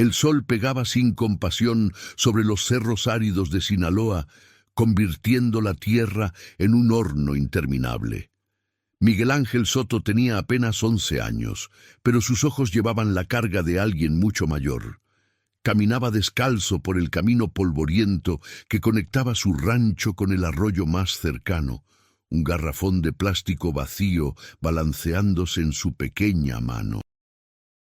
El sol pegaba sin compasión sobre los cerros áridos de Sinaloa, convirtiendo la tierra en un horno interminable. Miguel Ángel Soto tenía apenas 11 años, pero sus ojos llevaban la carga de alguien mucho mayor. Caminaba descalzo por el camino polvoriento que conectaba su rancho con el arroyo más cercano, un garrafón de plástico vacío balanceándose en su pequeña mano.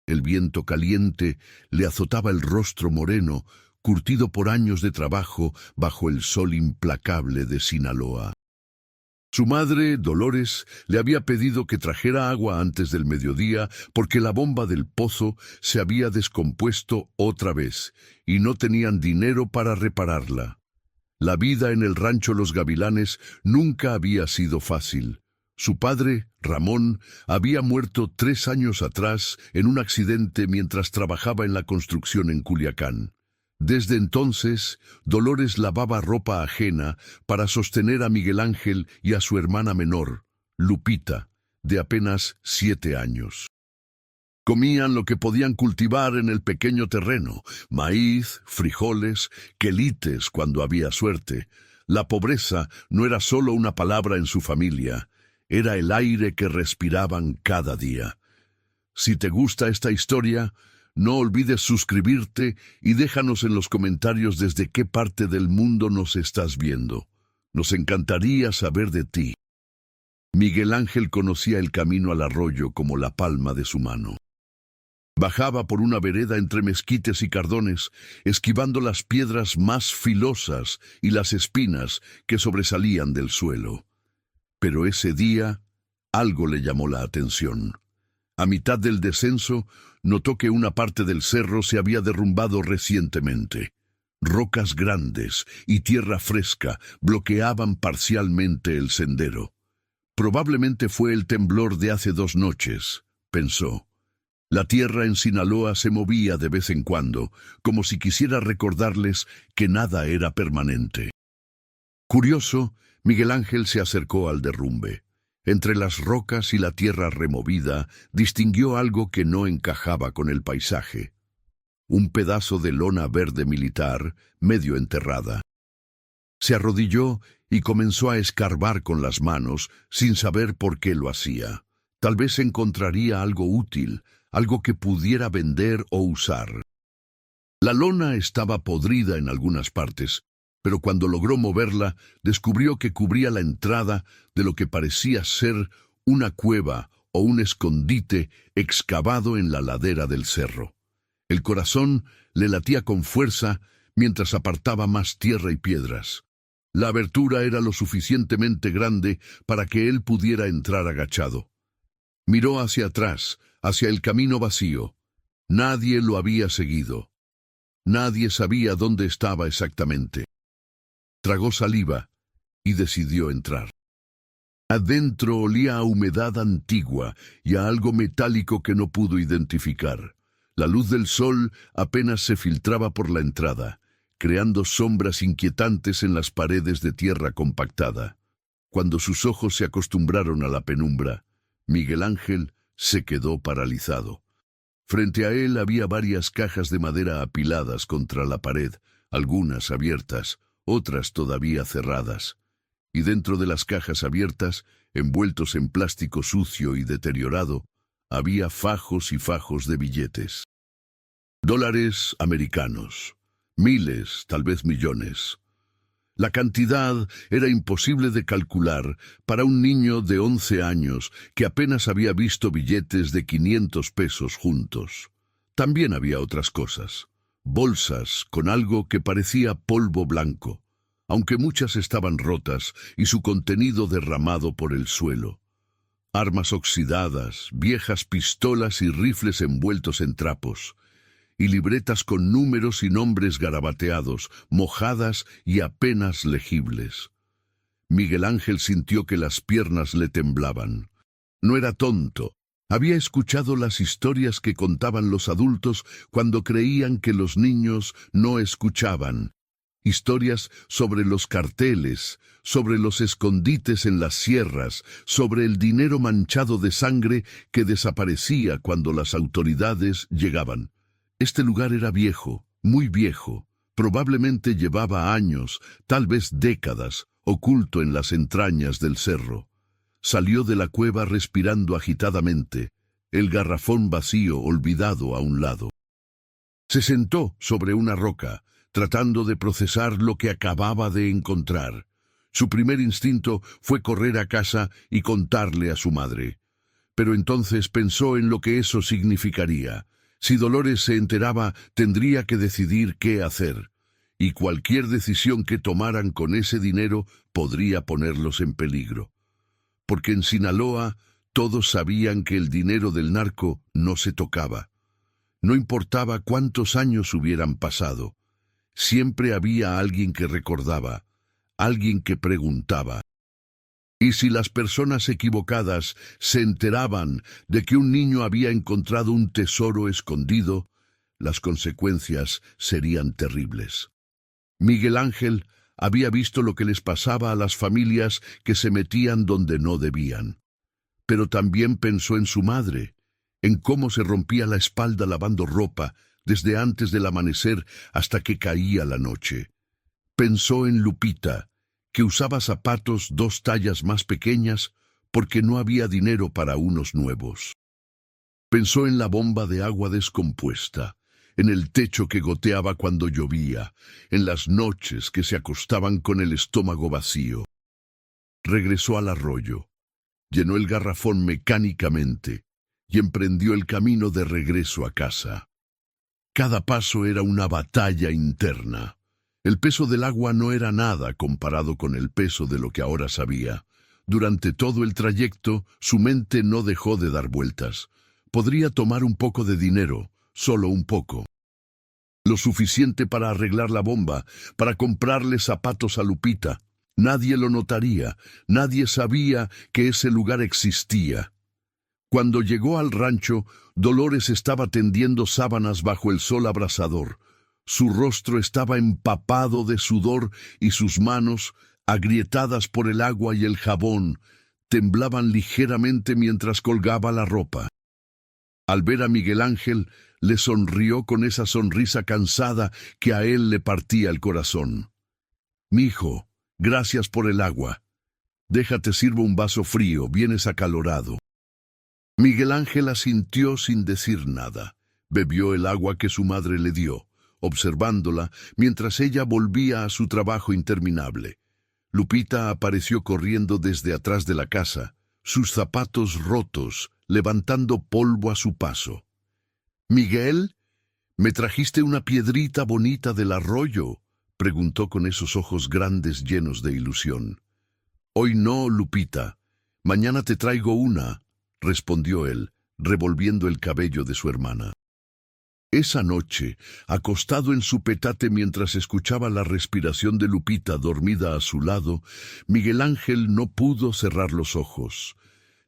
El viento caliente le azotaba el rostro moreno, curtido por años de trabajo bajo el sol implacable de Sinaloa. Su madre, Dolores, le había pedido que trajera agua antes del mediodía porque la bomba del pozo se había descompuesto otra vez y no tenían dinero para repararla. La vida en el rancho Los Gavilanes nunca había sido fácil. Su padre, Ramón, había muerto 3 años atrás en un accidente mientras trabajaba en la construcción en Culiacán. Desde entonces, Dolores lavaba ropa ajena para sostener a Miguel Ángel y a su hermana menor, Lupita, de apenas 7 años. Comían lo que podían cultivar en el pequeño terreno: maíz, frijoles, quelites cuando había suerte. La pobreza no era solo una palabra en su familia, era el aire que respiraban cada día. Si te gusta esta historia, no olvides suscribirte y déjanos en los comentarios desde qué parte del mundo nos estás viendo. Nos encantaría saber de ti. Miguel Ángel conocía el camino al arroyo como la palma de su mano. Bajaba por una vereda entre mezquites y cardones, esquivando las piedras más filosas y las espinas que sobresalían del suelo. Pero ese día, algo le llamó la atención. A mitad del descenso, notó que una parte del cerro se había derrumbado recientemente. Rocas grandes y tierra fresca bloqueaban parcialmente el sendero. Probablemente fue el temblor de hace 2 noches, pensó. La tierra en Sinaloa se movía de vez en cuando, como si quisiera recordarles que nada era permanente. Curioso, Miguel Ángel se acercó al derrumbe. Entre las rocas y la tierra removida, distinguió algo que no encajaba con el paisaje. Un pedazo de lona verde militar, medio enterrada. Se arrodilló y comenzó a escarbar con las manos, sin saber por qué lo hacía. Tal vez encontraría algo útil, algo que pudiera vender o usar. La lona estaba podrida en algunas partes, pero cuando logró moverla, descubrió que cubría la entrada de lo que parecía ser una cueva o un escondite excavado en la ladera del cerro. El corazón le latía con fuerza mientras apartaba más tierra y piedras. La abertura era lo suficientemente grande para que él pudiera entrar agachado. Miró hacia atrás, hacia el camino vacío. Nadie lo había seguido. Nadie sabía dónde estaba exactamente. Tragó saliva y decidió entrar. Adentro olía a humedad antigua y a algo metálico que no pudo identificar. La luz del sol apenas se filtraba por la entrada, creando sombras inquietantes en las paredes de tierra compactada. Cuando sus ojos se acostumbraron a la penumbra, Miguel Ángel se quedó paralizado. Frente a él había varias cajas de madera apiladas contra la pared, algunas abiertas, otras todavía cerradas. Y dentro de las cajas abiertas, envueltos en plástico sucio y deteriorado, había fajos y fajos de billetes. Dólares americanos. Miles, tal vez millones. La cantidad era imposible de calcular para un niño de 11 años que apenas había visto billetes de 500 pesos juntos. También había otras cosas. Bolsas con algo que parecía polvo blanco, aunque muchas estaban rotas y su contenido derramado por el suelo. Armas oxidadas, viejas pistolas y rifles envueltos en trapos, y libretas con números y nombres garabateados, mojadas y apenas legibles. Miguel Ángel sintió que las piernas le temblaban. No era tonto. Había escuchado las historias que contaban los adultos cuando creían que los niños no escuchaban. Historias sobre los carteles, sobre los escondites en las sierras, sobre el dinero manchado de sangre que desaparecía cuando las autoridades llegaban. Este lugar era viejo, muy viejo. Probablemente llevaba años, tal vez décadas, oculto en las entrañas del cerro. Salió de la cueva respirando agitadamente, el garrafón vacío olvidado a un lado. Se sentó sobre una roca, tratando de procesar lo que acababa de encontrar. Su primer instinto fue correr a casa y contarle a su madre. Pero entonces pensó en lo que eso significaría. Si Dolores se enteraba, tendría que decidir qué hacer. Y cualquier decisión que tomaran con ese dinero podría ponerlos en peligro. Porque en Sinaloa todos sabían que el dinero del narco no se tocaba. No importaba cuántos años hubieran pasado. Siempre había alguien que recordaba, alguien que preguntaba. Y si las personas equivocadas se enteraban de que un niño había encontrado un tesoro escondido, las consecuencias serían terribles. Miguel Ángel había visto lo que les pasaba a las familias que se metían donde no debían. Pero también pensó en su madre, en cómo se rompía la espalda lavando ropa desde antes del amanecer hasta que caía la noche. Pensó en Lupita, que usaba zapatos 2 tallas más pequeñas porque no había dinero para unos nuevos. Pensó en la bomba de agua descompuesta, en el techo que goteaba cuando llovía, en las noches que se acostaban con el estómago vacío. Regresó al arroyo, llenó el garrafón mecánicamente y emprendió el camino de regreso a casa. Cada paso era una batalla interna. El peso del agua no era nada comparado con el peso de lo que ahora sabía. Durante todo el trayecto, su mente no dejó de dar vueltas. Podría tomar un poco de dinero, solo un poco. Lo suficiente para arreglar la bomba, para comprarle zapatos a Lupita. Nadie lo notaría, nadie sabía que ese lugar existía. Cuando llegó al rancho, Dolores estaba tendiendo sábanas bajo el sol abrasador. Su rostro estaba empapado de sudor y sus manos, agrietadas por el agua y el jabón, temblaban ligeramente mientras colgaba la ropa. Al ver a Miguel Ángel, le sonrió con esa sonrisa cansada que a él le partía el corazón. «Mijo, gracias por el agua. Déjate sirvo un vaso frío, vienes acalorado». Miguel Ángel asintió sin decir nada. Bebió el agua que su madre le dio, observándola mientras ella volvía a su trabajo interminable. Lupita apareció corriendo desde atrás de la casa, sus zapatos rotos, levantando polvo a su paso. «Miguel, ¿me trajiste una piedrita bonita del arroyo?», preguntó con esos ojos grandes llenos de ilusión. «Hoy no, Lupita. Mañana te traigo una», respondió él, revolviendo el cabello de su hermana. Esa noche, acostado en su petate mientras escuchaba la respiración de Lupita dormida a su lado, Miguel Ángel no pudo cerrar los ojos.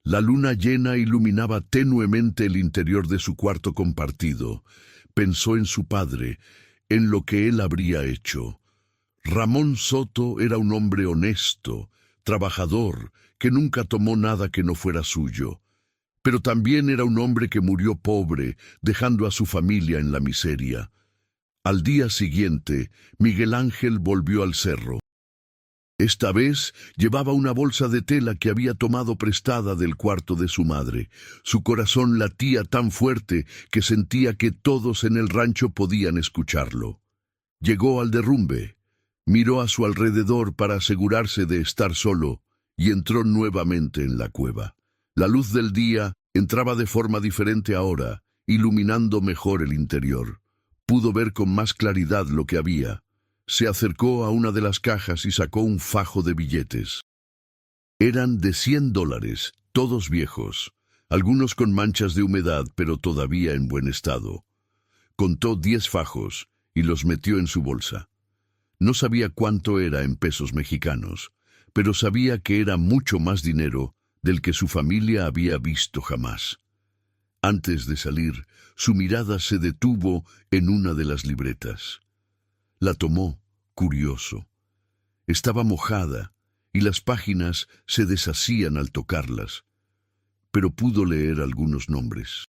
La luna llena iluminaba tenuemente el interior de su cuarto compartido. Pensó en su padre, en lo que él habría hecho. Ramón Soto era un hombre honesto, trabajador, que nunca tomó nada que no fuera suyo. Pero también era un hombre que murió pobre, dejando a su familia en la miseria. Al día siguiente, Miguel Ángel volvió al cerro. Esta vez llevaba una bolsa de tela que había tomado prestada del cuarto de su madre. Su corazón latía tan fuerte que sentía que todos en el rancho podían escucharlo. Llegó al derrumbe, miró a su alrededor para asegurarse de estar solo y entró nuevamente en la cueva. La luz del día entraba de forma diferente ahora, iluminando mejor el interior. Pudo ver con más claridad lo que había. Se acercó a una de las cajas y sacó un fajo de billetes. Eran de $100, todos viejos, algunos con manchas de humedad, pero todavía en buen estado. Contó 10 fajos y los metió en su bolsa. No sabía cuánto era en pesos mexicanos, pero sabía que era mucho más dinero del que su familia había visto jamás. Antes de salir, su mirada se detuvo en una de las libretas. La tomó, curioso. Estaba mojada y las páginas se deshacían al tocarlas, pero pudo leer algunos nombres.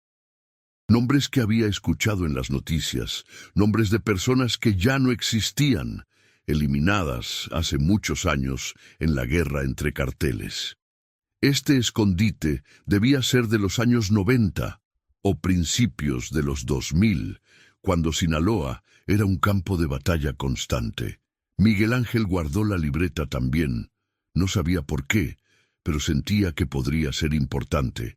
Nombres que había escuchado en las noticias, nombres de personas que ya no existían, eliminadas hace muchos años en la guerra entre carteles. Este escondite debía ser de los años 90 o principios de los 2000, cuando Sinaloa era un campo de batalla constante. Miguel Ángel guardó la libreta también. No sabía por qué, pero sentía que podría ser importante.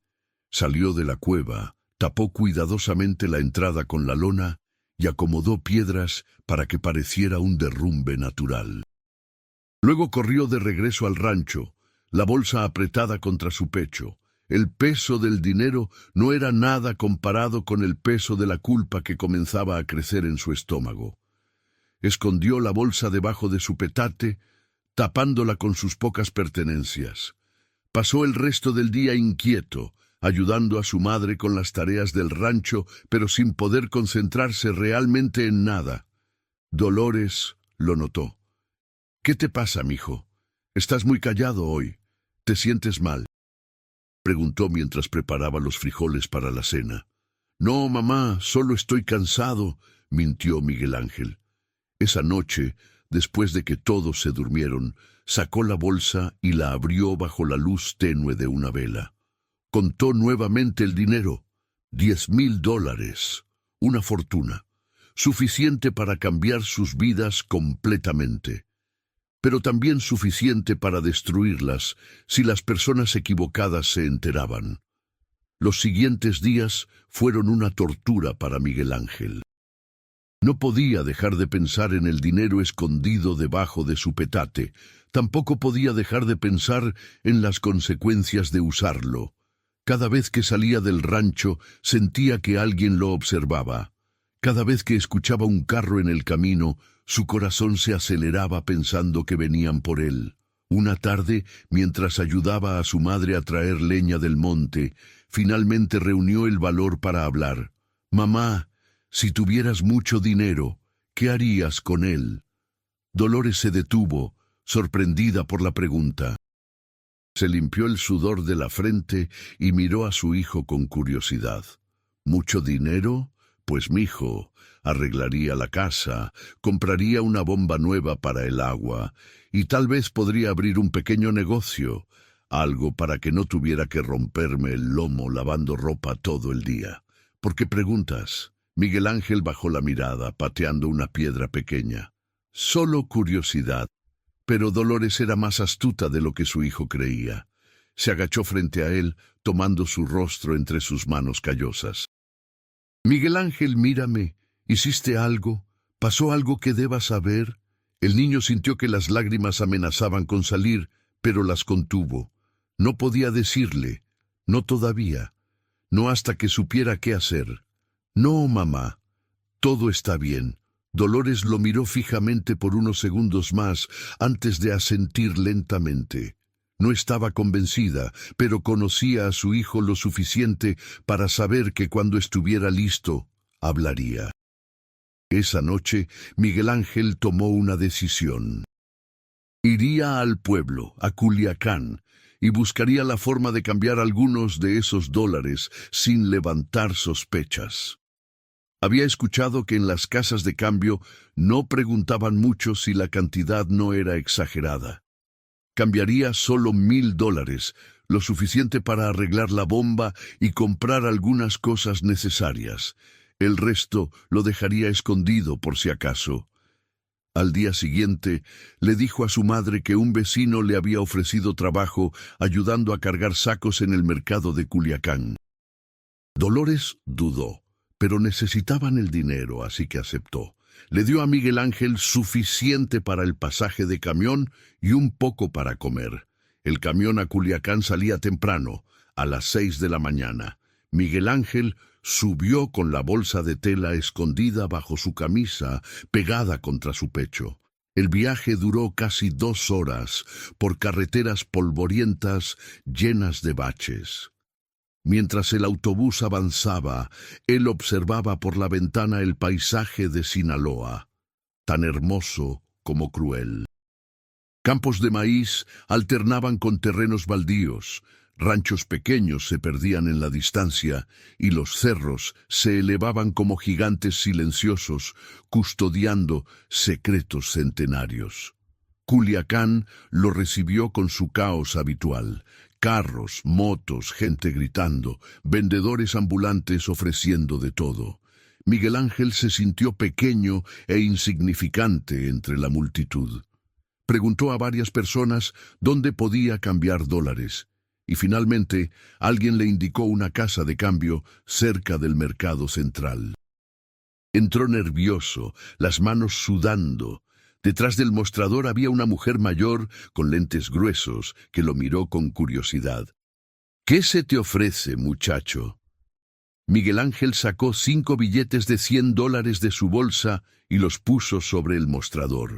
Salió de la cueva, tapó cuidadosamente la entrada con la lona y acomodó piedras para que pareciera un derrumbe natural. Luego corrió de regreso al rancho, la bolsa apretada contra su pecho. El peso del dinero no era nada comparado con el peso de la culpa que comenzaba a crecer en su estómago. Escondió la bolsa debajo de su petate, tapándola con sus pocas pertenencias. Pasó el resto del día inquieto, ayudando a su madre con las tareas del rancho, pero sin poder concentrarse realmente en nada. Dolores lo notó. «¿Qué te pasa, mijo? Estás muy callado hoy. ¿Te sientes mal?», preguntó mientras preparaba los frijoles para la cena. «No, mamá, solo estoy cansado», mintió Miguel Ángel. Esa noche, después de que todos se durmieron, sacó la bolsa y la abrió bajo la luz tenue de una vela. Contó nuevamente el dinero. $10,000, una fortuna, suficiente para cambiar sus vidas completamente, pero también suficiente para destruirlas si las personas equivocadas se enteraban. Los siguientes días fueron una tortura para Miguel Ángel. No podía dejar de pensar en el dinero escondido debajo de su petate. Tampoco podía dejar de pensar en las consecuencias de usarlo. Cada vez que salía del rancho sentía que alguien lo observaba. Cada vez que escuchaba un carro en el camino, su corazón se aceleraba pensando que venían por él. Una tarde, mientras ayudaba a su madre a traer leña del monte, finalmente reunió el valor para hablar. «Mamá, si tuvieras mucho dinero, ¿qué harías con él?». Dolores se detuvo, sorprendida por la pregunta. Se limpió el sudor de la frente y miró a su hijo con curiosidad. «¿Mucho dinero? Pues mijo, arreglaría la casa, compraría una bomba nueva para el agua y tal vez podría abrir un pequeño negocio, algo para que no tuviera que romperme el lomo lavando ropa todo el día». «¿Por qué preguntas?». Miguel Ángel bajó la mirada, pateando una piedra pequeña. «Solo curiosidad». Pero Dolores era más astuta de lo que su hijo creía. Se agachó frente a él, tomando su rostro entre sus manos callosas. «Miguel Ángel, mírame. ¿Hiciste algo? ¿Pasó algo que deba saber?». El niño sintió que las lágrimas amenazaban con salir, pero las contuvo. No podía decirle. No todavía. No hasta que supiera qué hacer. «No, mamá. Todo está bien». Dolores lo miró fijamente por unos segundos más antes de asentir lentamente. No estaba convencida, pero conocía a su hijo lo suficiente para saber que cuando estuviera listo, hablaría. Esa noche, Miguel Ángel tomó una decisión. Iría al pueblo, a Culiacán, y buscaría la forma de cambiar algunos de esos dólares sin levantar sospechas. Había escuchado que en las casas de cambio no preguntaban mucho si la cantidad no era exagerada. Cambiaría solo $1,000, lo suficiente para arreglar la bomba y comprar algunas cosas necesarias. El resto lo dejaría escondido por si acaso. Al día siguiente, le dijo a su madre que un vecino le había ofrecido trabajo ayudando a cargar sacos en el mercado de Culiacán. Dolores dudó, pero necesitaban el dinero, así que aceptó. Le dio a Miguel Ángel suficiente para el pasaje de camión y un poco para comer. El camión a Culiacán salía temprano, a las 6 de la mañana. Miguel Ángel subió con la bolsa de tela escondida bajo su camisa, pegada contra su pecho. El viaje duró casi 2 horas, por carreteras polvorientas llenas de baches. Mientras el autobús avanzaba, él observaba por la ventana el paisaje de Sinaloa, tan hermoso como cruel. Campos de maíz alternaban con terrenos baldíos, Ranchos pequeños se perdían en la distancia y los cerros se elevaban como gigantes silenciosos, custodiando secretos centenarios. Culiacán lo recibió con su caos habitual. Carros, motos, gente gritando, vendedores ambulantes ofreciendo de todo. Miguel Ángel se sintió pequeño e insignificante entre la multitud. Preguntó a varias personas dónde podía cambiar dólares. Y finalmente, alguien le indicó una casa de cambio cerca del mercado central. Entró nervioso, las manos sudando. Detrás del mostrador había una mujer mayor con lentes gruesos que lo miró con curiosidad. «¿Qué se te ofrece, muchacho?» Miguel Ángel sacó 5 billetes de $100 de su bolsa y los puso sobre el mostrador.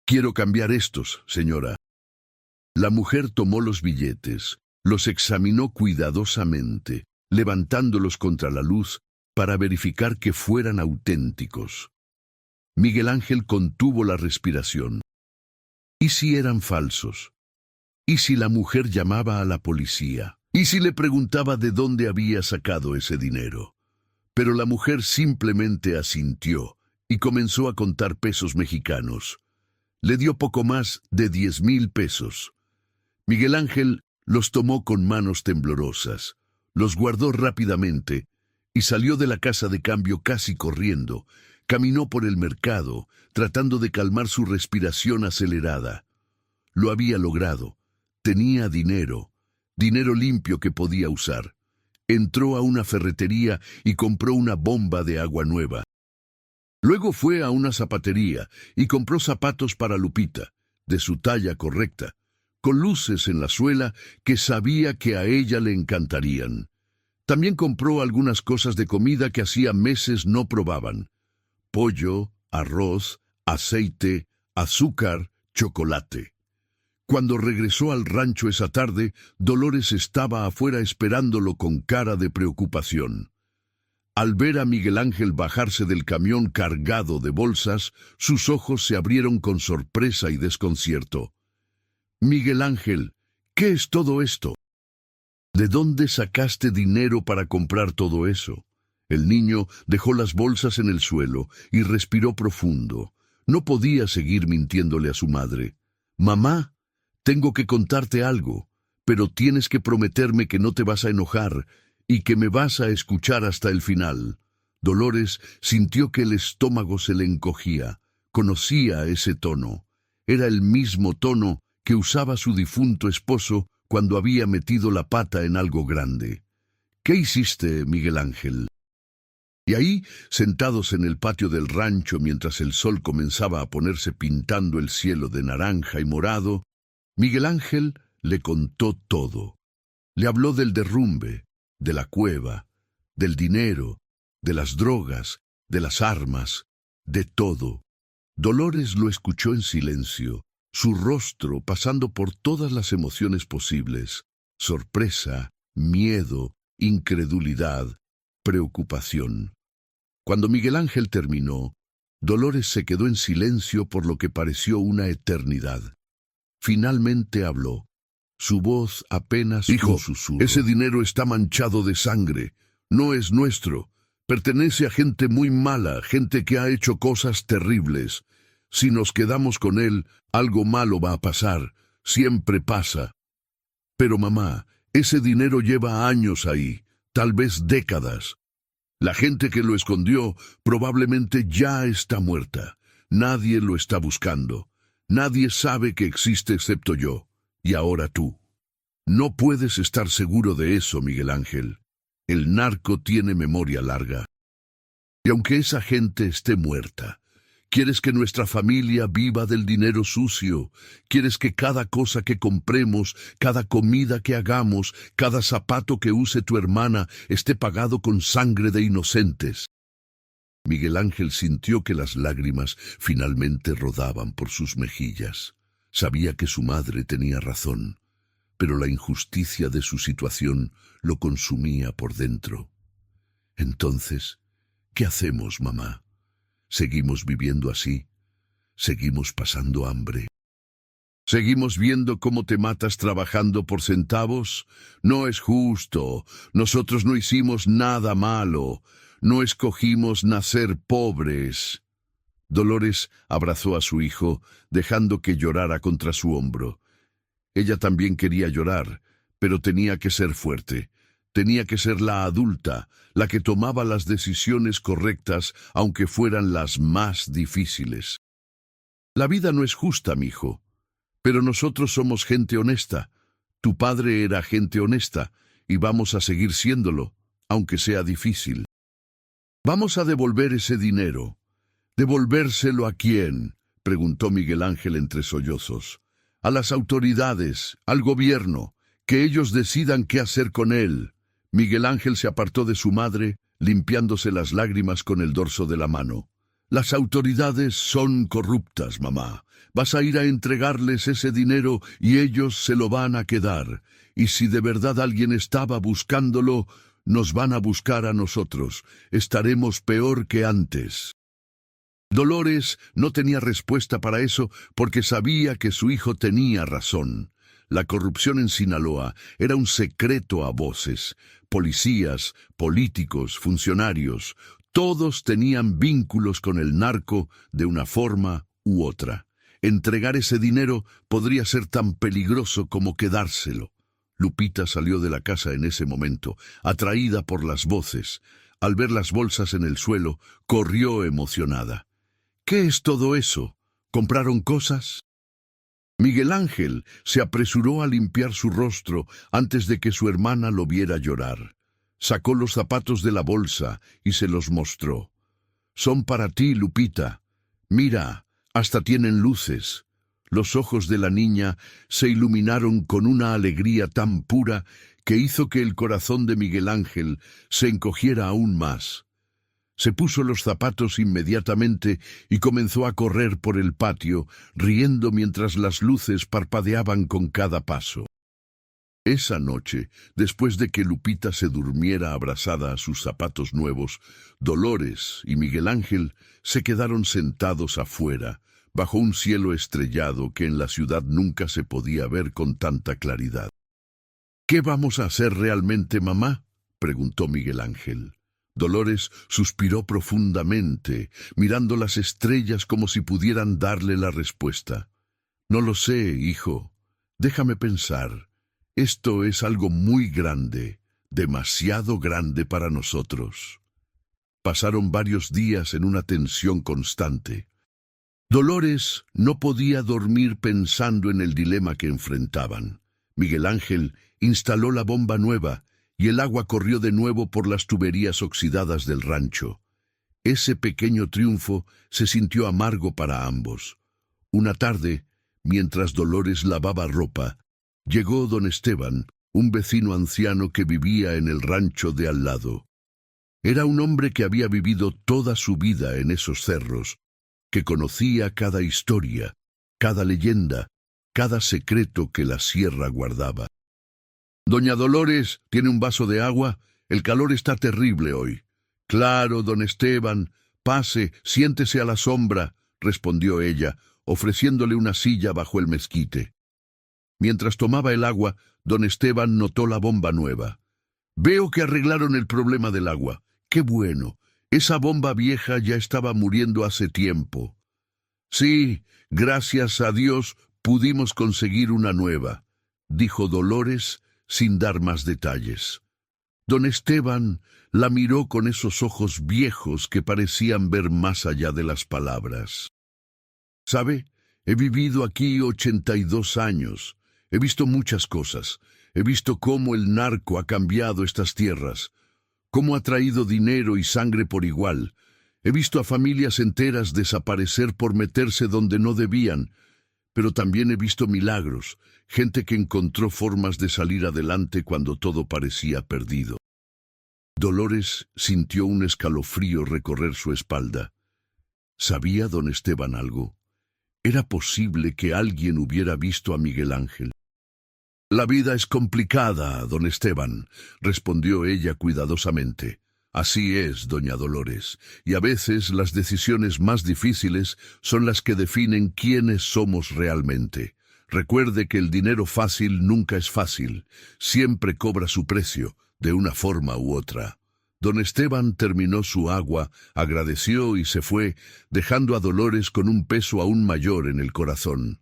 «Quiero cambiar estos, señora». La mujer tomó los billetes, los examinó cuidadosamente, levantándolos contra la luz para verificar que fueran auténticos. Miguel Ángel contuvo la respiración. ¿Y si eran falsos? ¿Y si la mujer llamaba a la policía? ¿Y si le preguntaba de dónde había sacado ese dinero? Pero la mujer simplemente asintió y comenzó a contar pesos mexicanos. Le dio poco más de 10,000 pesos. Miguel Ángel los tomó con manos temblorosas, los guardó rápidamente y salió de la casa de cambio casi corriendo. Caminó por el mercado, tratando de calmar su respiración acelerada. Lo había logrado. Tenía dinero, dinero limpio que podía usar. Entró a una ferretería y compró una bomba de agua nueva. Luego fue a una zapatería y compró zapatos para Lupita, de su talla correcta, con luces en la suela que sabía que a ella le encantarían. También compró algunas cosas de comida que hacía meses no probaban. Pollo, arroz, aceite, azúcar, chocolate. Cuando regresó al rancho esa tarde, Dolores estaba afuera esperándolo con cara de preocupación. Al ver a Miguel Ángel bajarse del camión cargado de bolsas, sus ojos se abrieron con sorpresa y desconcierto. «Miguel Ángel, ¿qué es todo esto? ¿De dónde sacaste dinero para comprar todo eso?» El niño dejó las bolsas en el suelo y respiró profundo. No podía seguir mintiéndole a su madre. «Mamá, tengo que contarte algo, pero tienes que prometerme que no te vas a enojar y que me vas a escuchar hasta el final». Dolores sintió que el estómago se le encogía. Conocía ese tono. Era el mismo tono que usaba su difunto esposo cuando había metido la pata en algo grande. «¿Qué hiciste, Miguel Ángel?» Y ahí, sentados en el patio del rancho mientras el sol comenzaba a ponerse pintando el cielo de naranja y morado, Miguel Ángel le contó todo. Le habló del derrumbe, de la cueva, del dinero, de las drogas, de las armas, de todo. Dolores lo escuchó en silencio, su rostro pasando por todas las emociones posibles: sorpresa, miedo, incredulidad, preocupación. Cuando Miguel Ángel terminó, Dolores se quedó en silencio por lo que pareció una eternidad. Finalmente habló. Su voz apenas «Hijo, un susurro. ese dinero está manchado de sangre. No es nuestro. Pertenece a gente muy mala, gente que ha hecho cosas terribles. Si nos quedamos con él, algo malo va a pasar. Siempre pasa». «Pero mamá, ese dinero lleva años ahí, tal vez décadas. La gente que lo escondió probablemente ya está muerta. Nadie lo está buscando. Nadie sabe que existe excepto yo. Y ahora tú. No puedes estar seguro de eso, Miguel Ángel. El narco tiene memoria larga. Y aunque esa gente esté muerta, quieres que nuestra familia viva del dinero sucio. Quieres que cada cosa que compremos, cada comida que hagamos, cada zapato que use tu hermana esté pagado con sangre de inocentes». Miguel Ángel sintió que las lágrimas finalmente rodaban por sus mejillas. Sabía que su madre tenía razón, pero la injusticia de su situación lo consumía por dentro. «Entonces, ¿qué hacemos, mamá? ¿Seguimos viviendo así? ¿Seguimos pasando hambre?» ¿Seguimos viendo cómo te matas trabajando por centavos? No es justo. Nosotros no hicimos nada malo. No escogimos nacer pobres. Dolores abrazó a su hijo, dejando que llorara contra su hombro. Ella también quería llorar, pero tenía que ser fuerte. Tenía que ser la adulta, la que tomaba las decisiones correctas, aunque fueran las más difíciles. La vida no es justa, mijo. Pero nosotros somos gente honesta. Tu padre era gente honesta, y vamos a seguir siéndolo, aunque sea difícil. Vamos a devolver ese dinero. ¿Devolvérselo a quién?, preguntó Miguel Ángel entre sollozos. A las autoridades, al gobierno, que ellos decidan qué hacer con él. Miguel Ángel se apartó de su madre, limpiándose las lágrimas con el dorso de la mano. Las autoridades son corruptas, mamá. Vas a ir a entregarles ese dinero y ellos se lo van a quedar. Y si de verdad alguien estaba buscándolo, nos van a buscar a nosotros. Estaremos peor que antes. Dolores no tenía respuesta para eso porque sabía que su hijo tenía razón. La corrupción en Sinaloa era un secreto a voces. Policías, políticos, funcionarios, todos tenían vínculos con el narco de una forma u otra. Entregar ese dinero podría ser tan peligroso como quedárselo. Lupita salió de la casa en ese momento, atraída por las voces. Al ver las bolsas en el suelo, corrió emocionada. ¿Qué es todo eso? ¿Compraron cosas? Miguel Ángel se apresuró a limpiar su rostro antes de que su hermana lo viera llorar. Sacó los zapatos de la bolsa y se los mostró. Son para ti, Lupita. Mira, hasta tienen luces. Los ojos de la niña se iluminaron con una alegría tan pura que hizo que el corazón de Miguel Ángel se encogiera aún más. Se puso los zapatos inmediatamente y comenzó a correr por el patio, riendo mientras las luces parpadeaban con cada paso. Esa noche, después de que Lupita se durmiera abrazada a sus zapatos nuevos, Dolores y Miguel Ángel se quedaron sentados afuera, bajo un cielo estrellado que en la ciudad nunca se podía ver con tanta claridad. ¿Qué vamos a hacer realmente, mamá?, preguntó Miguel Ángel. Dolores suspiró profundamente, mirando las estrellas como si pudieran darle la respuesta. No lo sé, hijo. Déjame pensar. Esto es algo muy grande, demasiado grande para nosotros. Pasaron varios días en una tensión constante. Dolores no podía dormir pensando en el dilema que enfrentaban. Miguel Ángel instaló la bomba nueva y el agua corrió de nuevo por las tuberías oxidadas del rancho. Ese pequeño triunfo se sintió amargo para ambos. Una tarde, mientras Dolores lavaba ropa, llegó don Esteban, un vecino anciano que vivía en el rancho de al lado. Era un hombre que había vivido toda su vida en esos cerros, que conocía cada historia, cada leyenda, cada secreto que la sierra guardaba. «Doña Dolores, ¿tiene un vaso de agua? El calor está terrible hoy». «Claro, don Esteban, pase, siéntese a la sombra», respondió ella, ofreciéndole una silla bajo el mezquite. Mientras tomaba el agua, don Esteban notó la bomba nueva. «Veo que arreglaron el problema del agua. ¡Qué bueno! Esa bomba vieja ya estaba muriendo hace tiempo». «Sí, gracias a Dios pudimos conseguir una nueva», dijo Dolores sin dar más detalles. Don Esteban la miró con esos ojos viejos que parecían ver más allá de las palabras. «¿Sabe? He vivido aquí 82 años. He visto muchas cosas. He visto cómo el narco ha cambiado estas tierras, cómo ha traído dinero y sangre por igual. He visto a familias enteras desaparecer por meterse donde no debían, pero también he visto milagros, gente que encontró formas de salir adelante cuando todo parecía perdido». Dolores sintió un escalofrío recorrer su espalda. ¿Sabía don Esteban algo? ¿Era posible que alguien hubiera visto a Miguel Ángel? «La vida es complicada, don Esteban», respondió ella cuidadosamente. «Así es, doña Dolores, y a veces las decisiones más difíciles son las que definen quiénes somos realmente. Recuerde que el dinero fácil nunca es fácil, siempre cobra su precio, de una forma u otra. Don Esteban terminó su agua, agradeció y se fue, dejando a Dolores con un peso aún mayor en el corazón.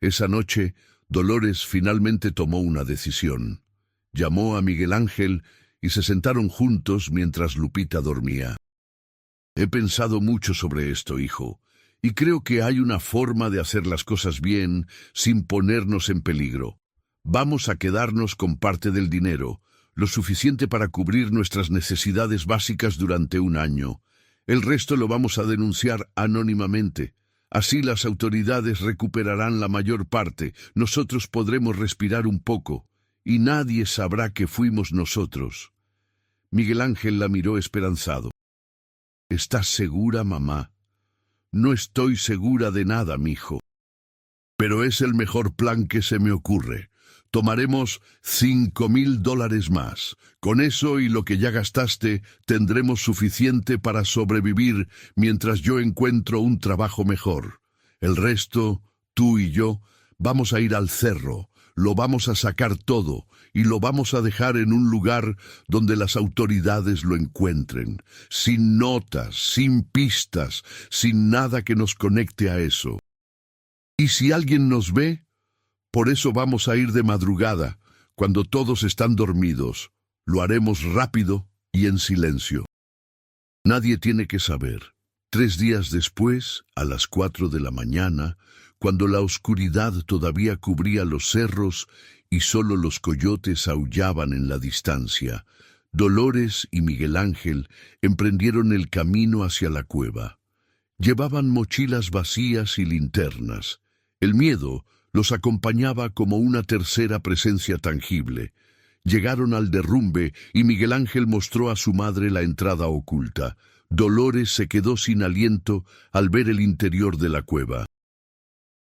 Esa noche, Dolores finalmente tomó una decisión. Llamó a Miguel Ángel y se sentaron juntos mientras Lupita dormía. He pensado mucho sobre esto, hijo, y creo que hay una forma de hacer las cosas bien sin ponernos en peligro. Vamos a quedarnos con parte del dinero, lo suficiente para cubrir nuestras necesidades básicas durante un año. El resto lo vamos a denunciar anónimamente. Así las autoridades recuperarán la mayor parte, nosotros podremos respirar un poco, y nadie sabrá que fuimos nosotros. Miguel Ángel la miró esperanzado. ¿Estás segura, mamá? No estoy segura de nada, mijo. Pero es el mejor plan que se me ocurre. Tomaremos $5,000 más. Con eso y lo que ya gastaste, tendremos suficiente para sobrevivir mientras yo encuentro un trabajo mejor. El resto, tú y yo, vamos a ir al cerro, lo vamos a sacar todo y lo vamos a dejar en un lugar donde las autoridades lo encuentren, sin notas, sin pistas, sin nada que nos conecte a eso. Y si alguien nos ve, por eso vamos a ir de madrugada, cuando todos están dormidos. Lo haremos rápido y en silencio. Nadie tiene que saber. 3 días después, a las 4 de la mañana, cuando la oscuridad todavía cubría los cerros y solo los coyotes aullaban en la distancia, Dolores y Miguel Ángel emprendieron el camino hacia la cueva. Llevaban mochilas vacías y linternas. El miedo los acompañaba como una tercera presencia tangible. Llegaron al derrumbe y Miguel Ángel mostró a su madre la entrada oculta. Dolores se quedó sin aliento al ver el interior de la cueva.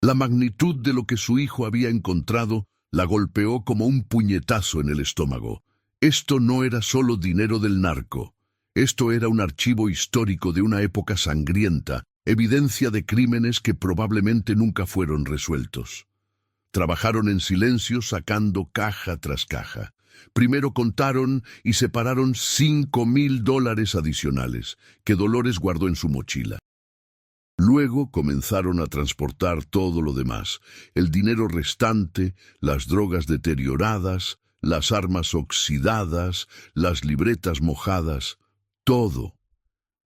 La magnitud de lo que su hijo había encontrado la golpeó como un puñetazo en el estómago. Esto no era solo dinero del narco. Esto era un archivo histórico de una época sangrienta, evidencia de crímenes que probablemente nunca fueron resueltos. Trabajaron en silencio sacando caja tras caja. Primero contaron y separaron $5,000 adicionales, que Dolores guardó en su mochila. Luego comenzaron a transportar todo lo demás, el dinero restante, las drogas deterioradas, las armas oxidadas, las libretas mojadas, todo.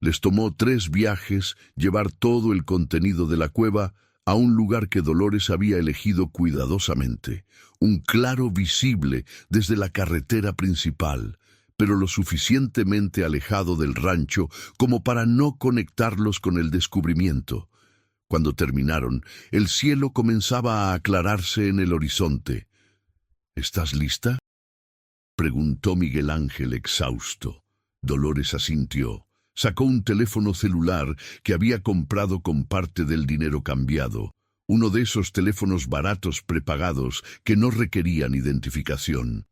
Les tomó 3 viajes llevar todo el contenido de la cueva a un lugar que Dolores había elegido cuidadosamente, un claro visible desde la carretera principal, pero lo suficientemente alejado del rancho como para no conectarlos con el descubrimiento. Cuando terminaron, el cielo comenzaba a aclararse en el horizonte. ¿Estás lista?, preguntó Miguel Ángel exhausto. Dolores asintió. Sacó un teléfono celular que había comprado con parte del dinero cambiado, uno de esos teléfonos baratos prepagados que no requerían identificación.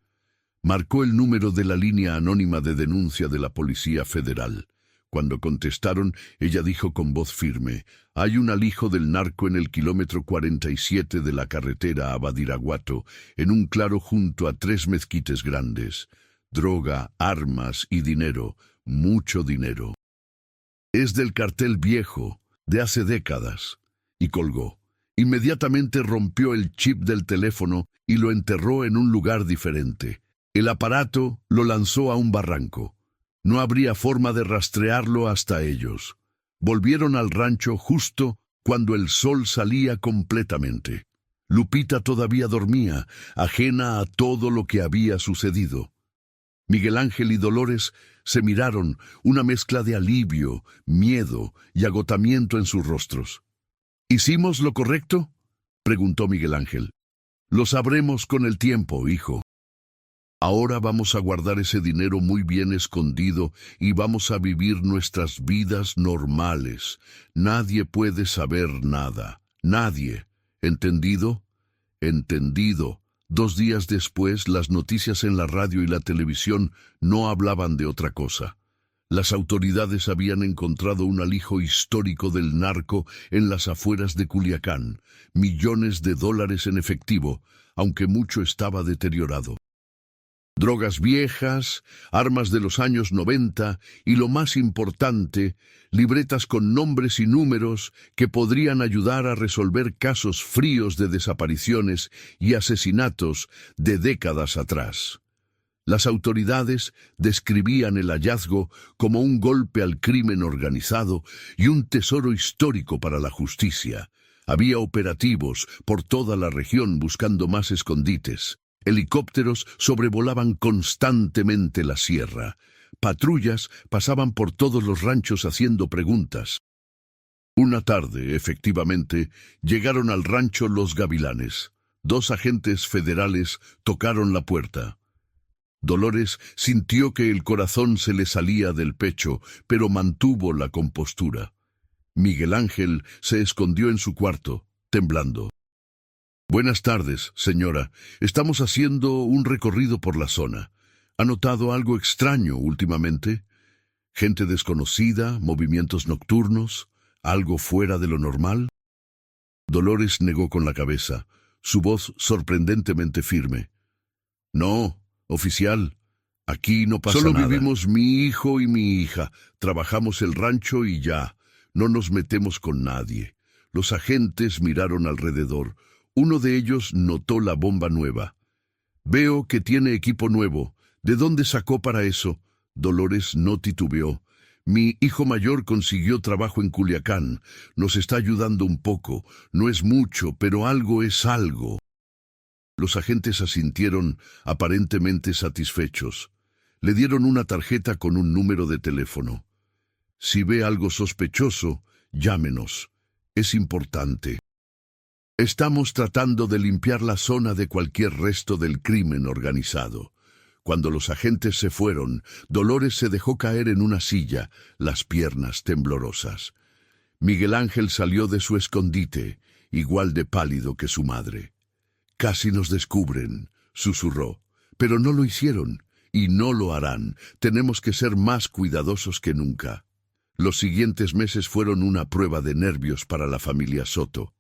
Marcó el número de la línea anónima de denuncia de la Policía Federal. Cuando contestaron, ella dijo con voz firme: «Hay un alijo del narco en el kilómetro 47 de la carretera a Badiraguato, en un claro junto a 3 mezquites grandes. Droga, armas y dinero, mucho dinero. Es del cartel viejo, de hace décadas». Y colgó. Inmediatamente rompió el chip del teléfono y lo enterró en un lugar diferente. El aparato lo lanzó a un barranco. No habría forma de rastrearlo hasta ellos. Volvieron al rancho justo cuando el sol salía completamente. Lupita todavía dormía, ajena a todo lo que había sucedido. Miguel Ángel y Dolores se miraron, una mezcla de alivio, miedo y agotamiento en sus rostros. ¿Hicimos lo correcto?, preguntó Miguel Ángel. Lo sabremos con el tiempo, hijo. Ahora vamos a guardar ese dinero muy bien escondido y vamos a vivir nuestras vidas normales. Nadie puede saber nada. Nadie. ¿Entendido? Entendido. 2 días después, las noticias en la radio y la televisión no hablaban de otra cosa. Las autoridades habían encontrado un alijo histórico del narco en las afueras de Culiacán, millones de dólares en efectivo, aunque mucho estaba deteriorado. Drogas viejas, armas de los años 90 y, lo más importante, libretas con nombres y números que podrían ayudar a resolver casos fríos de desapariciones y asesinatos de décadas atrás. Las autoridades describían el hallazgo como un golpe al crimen organizado y un tesoro histórico para la justicia. Había operativos por toda la región buscando más escondites. Helicópteros sobrevolaban constantemente la sierra. Patrullas pasaban por todos los ranchos haciendo preguntas. Una tarde, efectivamente, llegaron al rancho Los Gavilanes. 2 agentes federales tocaron la puerta. Dolores sintió que el corazón se le salía del pecho, pero mantuvo la compostura. Miguel Ángel se escondió en su cuarto, temblando. «Buenas tardes, señora. Estamos haciendo un recorrido por la zona. ¿Ha notado algo extraño últimamente? ¿Gente desconocida, movimientos nocturnos, algo fuera de lo normal?» Dolores negó con la cabeza, su voz sorprendentemente firme. «No, oficial, aquí no pasa nada. Solo vivimos mi hijo y mi hija, trabajamos el rancho y ya, no nos metemos con nadie». Los agentes miraron alrededor. Uno de ellos notó la bomba nueva. «Veo que tiene equipo nuevo. ¿De dónde sacó para eso?» Dolores no titubeó. «Mi hijo mayor consiguió trabajo en Culiacán. Nos está ayudando un poco. No es mucho, pero algo es algo». Los agentes asintieron, aparentemente satisfechos. Le dieron una tarjeta con un número de teléfono. «Si ve algo sospechoso, llámenos. Es importante. Estamos tratando de limpiar la zona de cualquier resto del crimen organizado». Cuando los agentes se fueron, Dolores se dejó caer en una silla, las piernas temblorosas. Miguel Ángel salió de su escondite, igual de pálido que su madre. «Casi nos descubren», susurró. «Pero no lo hicieron, y no lo harán. Tenemos que ser más cuidadosos que nunca». Los siguientes meses fueron una prueba de nervios para la familia Soto.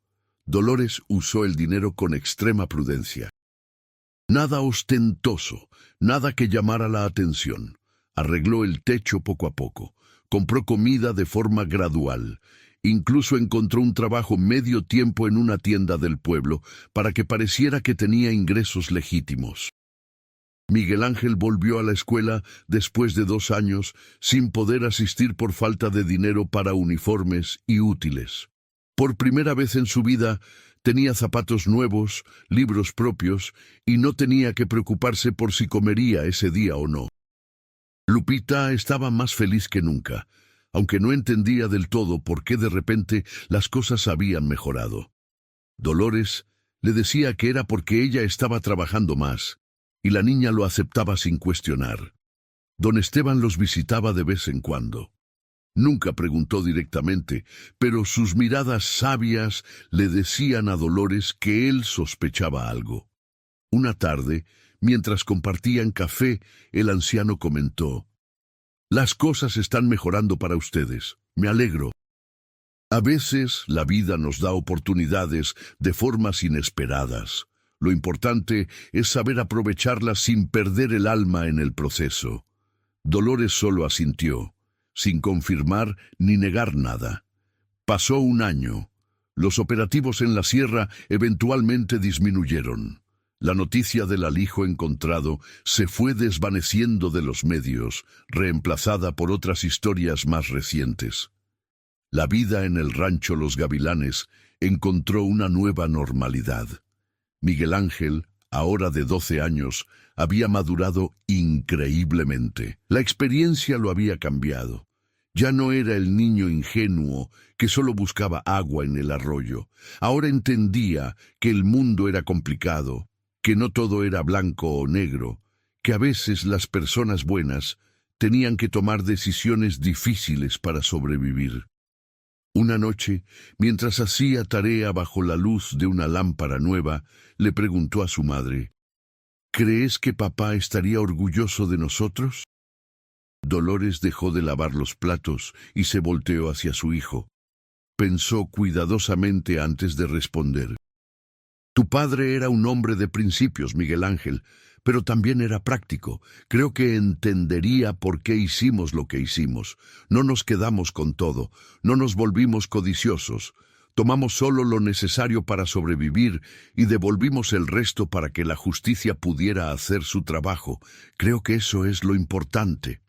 Dolores usó el dinero con extrema prudencia. Nada ostentoso, nada que llamara la atención. Arregló el techo poco a poco, compró comida de forma gradual. Incluso encontró un trabajo medio tiempo en una tienda del pueblo para que pareciera que tenía ingresos legítimos. Miguel Ángel volvió a la escuela después de 2 años sin poder asistir por falta de dinero para uniformes y útiles. Por primera vez en su vida tenía zapatos nuevos, libros propios y no tenía que preocuparse por si comería ese día o no. Lupita estaba más feliz que nunca, aunque no entendía del todo por qué de repente las cosas habían mejorado. Dolores le decía que era porque ella estaba trabajando más, y la niña lo aceptaba sin cuestionar. Don Esteban los visitaba de vez en cuando. Nunca preguntó directamente, pero sus miradas sabias le decían a Dolores que él sospechaba algo. Una tarde, mientras compartían café, el anciano comentó: «Las cosas están mejorando para ustedes. Me alegro. A veces la vida nos da oportunidades de formas inesperadas. Lo importante es saber aprovecharlas sin perder el alma en el proceso». Dolores solo asintió, sin confirmar ni negar nada. Pasó un año. Los operativos en la sierra eventualmente disminuyeron. La noticia del alijo encontrado se fue desvaneciendo de los medios, reemplazada por otras historias más recientes. La vida en el rancho Los Gavilanes encontró una nueva normalidad. Miguel Ángel, ahora de 12 años, había madurado increíblemente. La experiencia lo había cambiado. Ya no era el niño ingenuo que solo buscaba agua en el arroyo. Ahora entendía que el mundo era complicado, que no todo era blanco o negro, que a veces las personas buenas tenían que tomar decisiones difíciles para sobrevivir. Una noche, mientras hacía tarea bajo la luz de una lámpara nueva, le preguntó a su madre: «¿Crees que papá estaría orgulloso de nosotros?». Dolores dejó de lavar los platos y se volteó hacia su hijo. Pensó cuidadosamente antes de responder. Tu padre era un hombre de principios, Miguel Ángel, pero también era práctico. Creo que entendería por qué hicimos lo que hicimos. No nos quedamos con todo, no nos volvimos codiciosos. Tomamos solo lo necesario para sobrevivir y devolvimos el resto para que la justicia pudiera hacer su trabajo. Creo que eso es lo importante.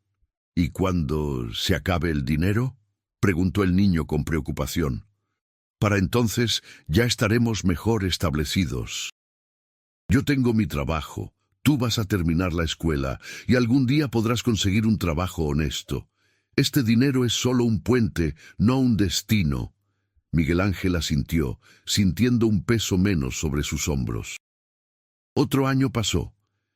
¿Y cuando se acabe el dinero?, preguntó el niño con preocupación. Para entonces ya estaremos mejor establecidos. Yo tengo mi trabajo, tú vas a terminar la escuela y algún día podrás conseguir un trabajo honesto. Este dinero es solo un puente, no un destino. Miguel Ángel asintió, sintiendo un peso menos sobre sus hombros. Otro año pasó.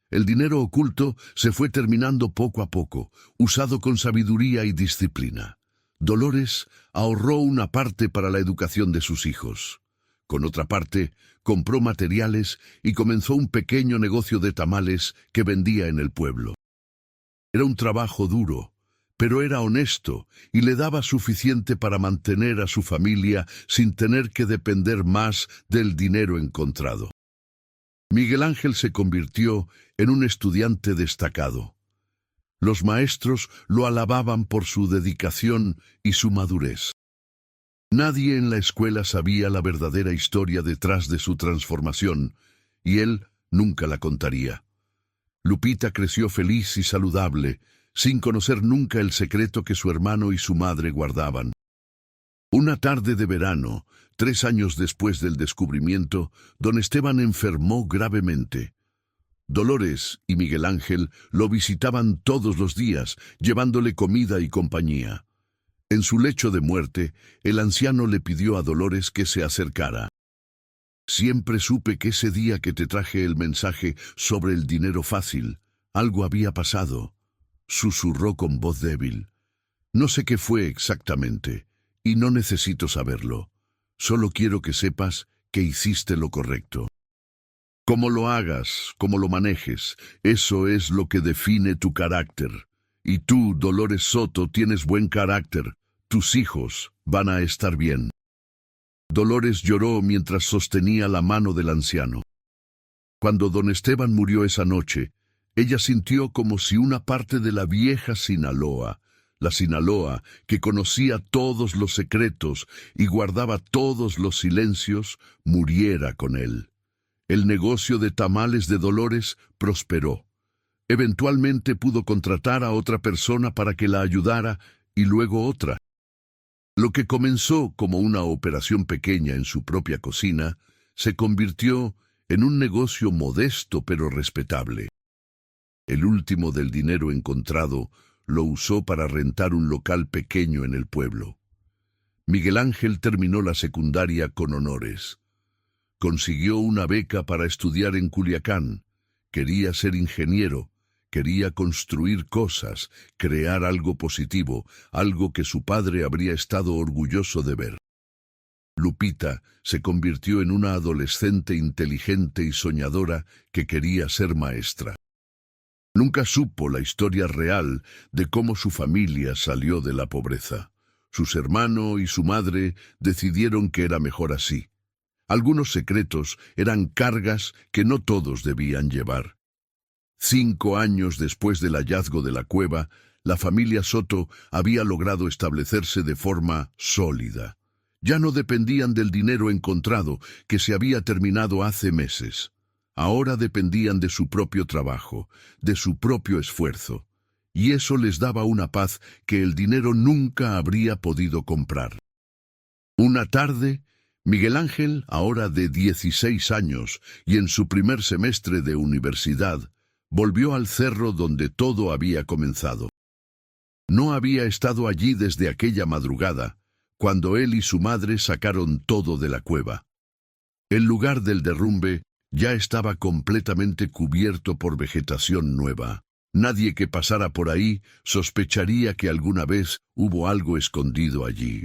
El dinero oculto se fue terminando poco a poco, usado con sabiduría y disciplina. Dolores ahorró una parte para la educación de sus hijos. Con otra parte, compró materiales y comenzó un pequeño negocio de tamales que vendía en el pueblo. Era un trabajo duro, pero era honesto y le daba suficiente para mantener a su familia sin tener que depender más del dinero encontrado. Miguel Ángel se convirtió en un estudiante destacado. Los maestros lo alababan por su dedicación y su madurez. Nadie en la escuela sabía la verdadera historia detrás de su transformación, y él nunca la contaría. Lupita creció feliz y saludable, sin conocer nunca el secreto que su hermano y su madre guardaban. Una tarde de verano, 3 años después del descubrimiento, don Esteban enfermó gravemente. Dolores y Miguel Ángel lo visitaban todos los días, llevándole comida y compañía. En su lecho de muerte, el anciano le pidió a Dolores que se acercara. Siempre supe que ese día que te traje el mensaje sobre el dinero fácil, algo había pasado, susurró con voz débil. No sé qué fue exactamente, y no necesito saberlo. Solo quiero que sepas que hiciste lo correcto. Cómo lo hagas, cómo lo manejes, eso es lo que define tu carácter. Y tú, Dolores Soto, tienes buen carácter. Tus hijos van a estar bien. Dolores lloró mientras sostenía la mano del anciano. Cuando don Esteban murió esa noche, ella sintió como si una parte de la vieja Sinaloa, la Sinaloa que conocía todos los secretos y guardaba todos los silencios, muriera con él. El negocio de tamales de Dolores prosperó. Eventualmente pudo contratar a otra persona para que la ayudara y luego otra. Lo que comenzó como una operación pequeña en su propia cocina se convirtió en un negocio modesto pero respetable. El último del dinero encontrado lo usó para rentar un local pequeño en el pueblo. Miguel Ángel terminó la secundaria con honores. Consiguió una beca para estudiar en Culiacán. Quería ser ingeniero, quería construir cosas, crear algo positivo, algo que su padre habría estado orgulloso de ver. Lupita se convirtió en una adolescente inteligente y soñadora que quería ser maestra. Nunca supo la historia real de cómo su familia salió de la pobreza. Sus hermanos y su madre decidieron que era mejor así. Algunos secretos eran cargas que no todos debían llevar. 5 años después del hallazgo de la cueva, la familia Soto había logrado establecerse de forma sólida. Ya no dependían del dinero encontrado, que se había terminado hace meses. Ahora dependían de su propio trabajo, de su propio esfuerzo, y eso les daba una paz que el dinero nunca habría podido comprar. Una tarde, Miguel Ángel, ahora de 16 años y en su primer semestre de universidad, volvió al cerro donde todo había comenzado. No había estado allí desde aquella madrugada, cuando él y su madre sacaron todo de la cueva. El lugar del derrumbe ya estaba completamente cubierto por vegetación nueva. Nadie que pasara por ahí sospecharía que alguna vez hubo algo escondido allí.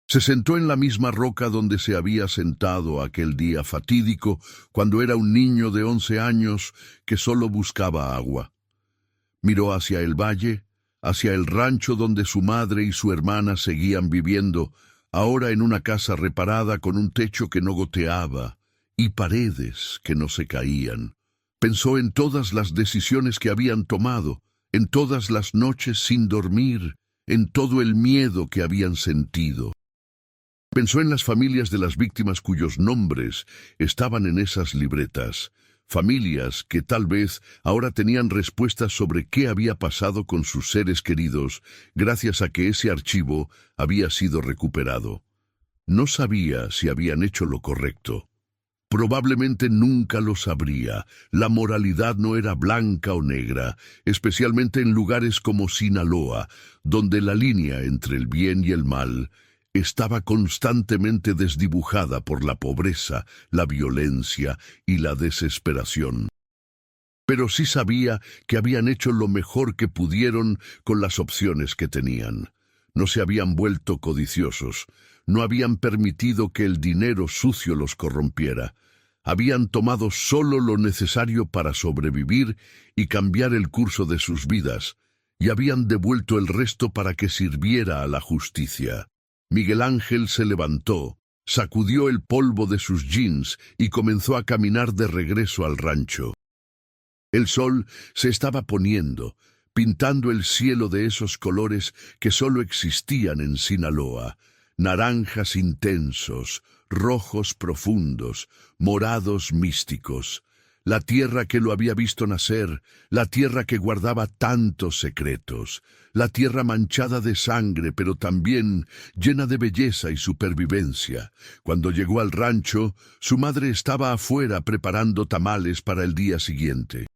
Se sentó en la misma roca donde se había sentado aquel día fatídico cuando era un niño de 11 años que solo buscaba agua. Miró hacia el valle, hacia el rancho donde su madre y su hermana seguían viviendo, ahora en una casa reparada con un techo que no goteaba y paredes que no se caían. Pensó en todas las decisiones que habían tomado, en todas las noches sin dormir, en todo el miedo que habían sentido. Pensó en las familias de las víctimas cuyos nombres estaban en esas libretas, familias que tal vez ahora tenían respuestas sobre qué había pasado con sus seres queridos gracias a que ese archivo había sido recuperado. No sabía si habían hecho lo correcto. Probablemente nunca lo sabría. La moralidad no era blanca o negra, especialmente en lugares como Sinaloa, donde la línea entre el bien y el mal estaba constantemente desdibujada por la pobreza, la violencia y la desesperación. Pero sí sabía que habían hecho lo mejor que pudieron con las opciones que tenían. No se habían vuelto codiciosos, no habían permitido que el dinero sucio los corrompiera. Habían tomado solo lo necesario para sobrevivir y cambiar el curso de sus vidas, y habían devuelto el resto para que sirviera a la justicia. Miguel Ángel se levantó, sacudió el polvo de sus jeans y comenzó a caminar de regreso al rancho. El sol se estaba poniendo, pintando el cielo de esos colores que solo existían en Sinaloa: naranjas intensos, rojos profundos, morados místicos. La tierra que lo había visto nacer, la tierra que guardaba tantos secretos, la tierra manchada de sangre, pero también llena de belleza y supervivencia. Cuando llegó al rancho, su madre estaba afuera preparando tamales para el día siguiente.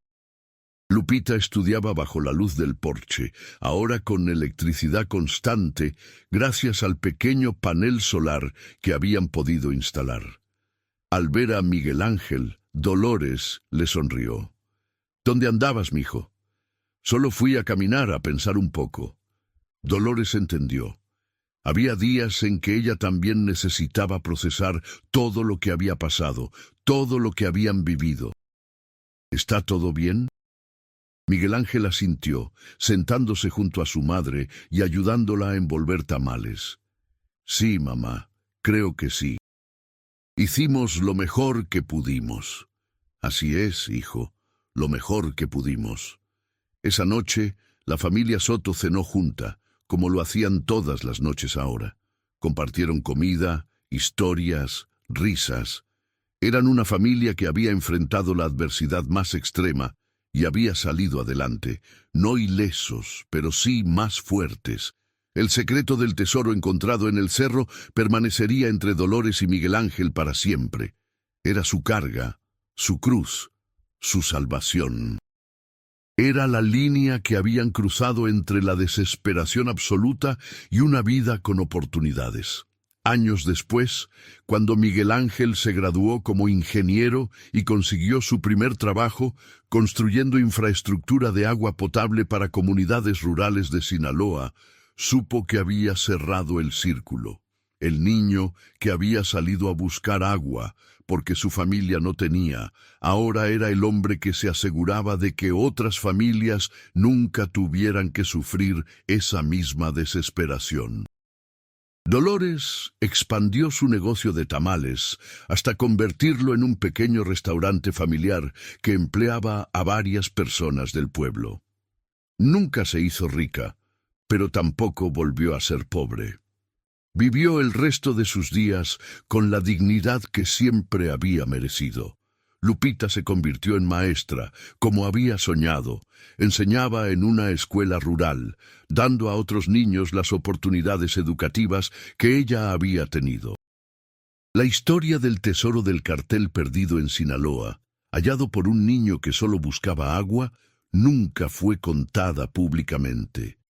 Lupita estudiaba bajo la luz del porche, ahora con electricidad constante, gracias al pequeño panel solar que habían podido instalar. Al ver a Miguel Ángel, Dolores le sonrió. —¿Dónde andabas, mijo? —Solo fui a caminar, a pensar un poco. Dolores entendió. Había días en que ella también necesitaba procesar todo lo que había pasado, todo lo que habían vivido. —¿Está todo bien? Miguel Ángel asintió, sentándose junto a su madre y ayudándola a envolver tamales. —Sí, mamá, creo que sí. Hicimos lo mejor que pudimos. —Así es, hijo, lo mejor que pudimos. Esa noche, la familia Soto cenó junta, como lo hacían todas las noches ahora. Compartieron comida, historias, risas. Eran una familia que había enfrentado la adversidad más extrema y había salido adelante, no ilesos, pero sí más fuertes. El secreto del tesoro encontrado en el cerro permanecería entre Dolores y Miguel Ángel para siempre. Era su carga, su cruz, su salvación. Era la línea que habían cruzado entre la desesperación absoluta y una vida con oportunidades. Años después, cuando Miguel Ángel se graduó como ingeniero y consiguió su primer trabajo construyendo infraestructura de agua potable para comunidades rurales de Sinaloa, supo que había cerrado el círculo. El niño que había salido a buscar agua porque su familia no tenía, ahora era el hombre que se aseguraba de que otras familias nunca tuvieran que sufrir esa misma desesperación. Dolores expandió su negocio de tamales hasta convertirlo en un pequeño restaurante familiar que empleaba a varias personas del pueblo. Nunca se hizo rica, pero tampoco volvió a ser pobre. Vivió el resto de sus días con la dignidad que siempre había merecido. Lupita se convirtió en maestra, como había soñado. Enseñaba en una escuela rural, dando a otros niños las oportunidades educativas que ella había tenido. La historia del tesoro del cartel perdido en Sinaloa, hallado por un niño que solo buscaba agua, nunca fue contada públicamente.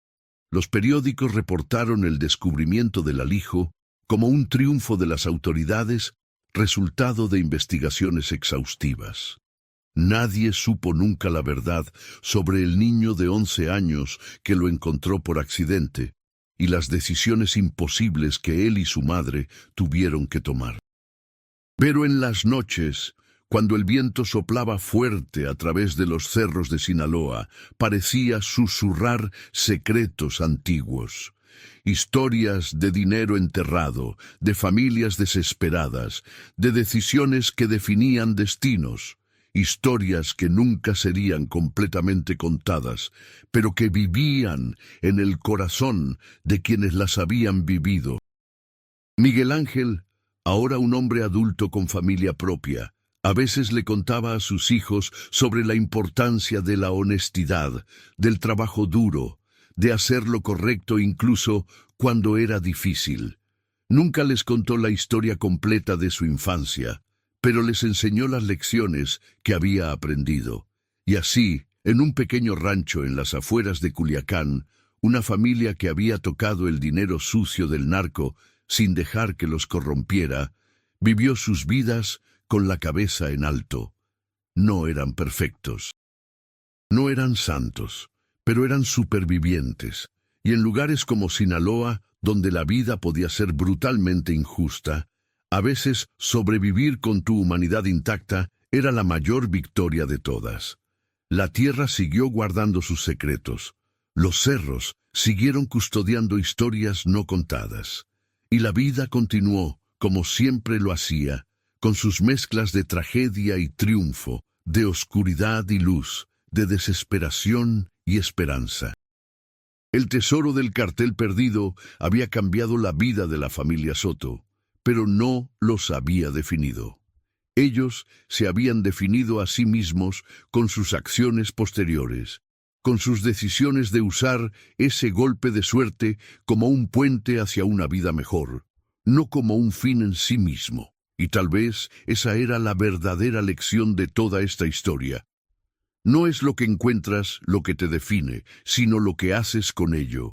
Los periódicos reportaron el descubrimiento del alijo como un triunfo de las autoridades, resultado de investigaciones exhaustivas. Nadie supo nunca la verdad sobre el niño de 11 años que lo encontró por accidente y las decisiones imposibles que él y su madre tuvieron que tomar. Pero en las noches, Cuando el viento soplaba fuerte a través de los cerros de Sinaloa, parecía susurrar secretos antiguos. Historias de dinero enterrado, de familias desesperadas, de decisiones que definían destinos. Historias que nunca serían completamente contadas, pero que vivían en el corazón de quienes las habían vivido. Miguel Ángel, ahora un hombre adulto con familia propia, a veces le contaba a sus hijos sobre la importancia de la honestidad, del trabajo duro, de hacer lo correcto incluso cuando era difícil. Nunca les contó la historia completa de su infancia, pero les enseñó las lecciones que había aprendido. Y así, en un pequeño rancho en las afueras de Culiacán, una familia que había tocado el dinero sucio del narco sin dejar que los corrompiera, vivió sus vidas con la cabeza en alto. No eran perfectos. No eran santos, pero eran supervivientes. Y en lugares como Sinaloa, donde la vida podía ser brutalmente injusta, a veces sobrevivir con tu humanidad intacta era la mayor victoria de todas. La tierra siguió guardando sus secretos. Los cerros siguieron custodiando historias no contadas. Y la vida continuó, como siempre lo hacía, con sus mezclas de tragedia y triunfo, de oscuridad y luz, de desesperación y esperanza. El tesoro del cartel perdido había cambiado la vida de la familia Soto, pero no los había definido. Ellos se habían definido a sí mismos con sus acciones posteriores, con sus decisiones de usar ese golpe de suerte como un puente hacia una vida mejor, no como un fin en sí mismo. Y tal vez esa era la verdadera lección de toda esta historia. No es lo que encuentras lo que te define, sino lo que haces con ello.